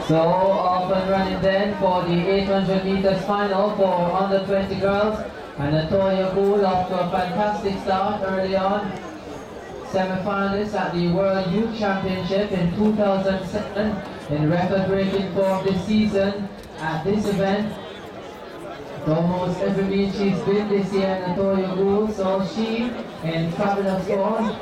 So off and running then for the 800 meters final for under 20 girls. And Natoya Gould off to a fantastic start early on. Semi-finalist at the World Youth Championship in 2007 in record-breaking form this season at this event. Almost every meet she's been this year, Natoya Gould, so she in fabulous form.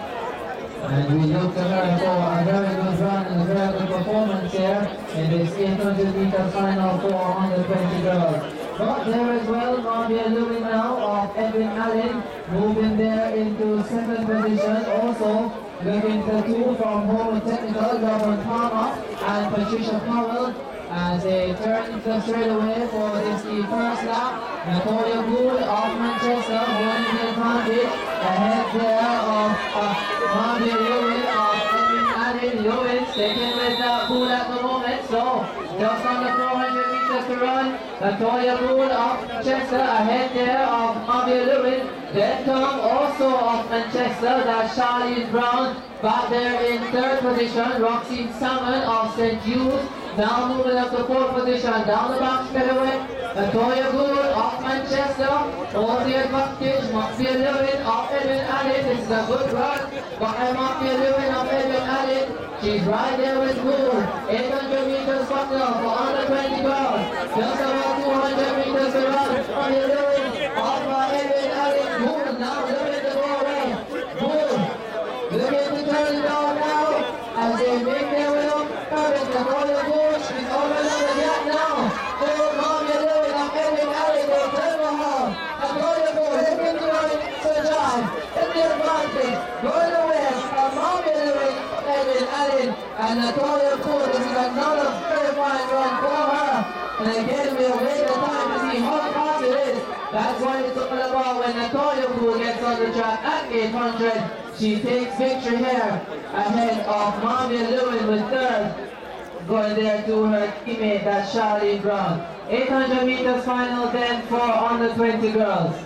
And we look to her for a very good run and a very good performance here in this 800 meter final for under 20 girls. But there as well, Marbia Lewin now of Edwin Allen, moving there into second position. Also looking to two from Home Technical, Robert Palmer and Patricia Powell, as they turn the straight away for this the first lap. Natoya Gould of Manchester holding the advantage ahead there of Marbia Lewin of Edwin Allen. Lewin sticking with Gould at the moment, so just under 400 meters to run. Natoya Gould of Manchester ahead there of Marbia Lewin. Then come also of Manchester, that's Charlene Brown, back there in third position. Roxy Salmon of St. Jude's now moving up to fourth position, down the back straightaway. Natoya Gould of Manchester, all the advantage. Marbia Lewin of Edwin Allen, this is a good run by Marbia Lewin of Edwin Allen. She's right there with Gould. 800 meters final for under 20 girls. Just about 200 meters to run. Marbia Lewin of Edwin Allen. Gould now looking to go away. Gould looking to turn it down now as they make their way up. Natoya Gould, she's over the gap now. Gould, Marbia Lewin of Edwin Allen, they turn around. Natoya Gould looking to run Sir John in the advantage. Going away from Marbia Lewin of Edwin Allen. And Natoya Gould, this is another very fine run for her. And again, we'll wait the time to see how fast it is. That's what it's all about when Natoya Gould gets on the track at 800. She takes victory here ahead of Marbia Lewin with third. Going there to her teammate, that's Charlene Brown. 800 meters final then for under 20 girls.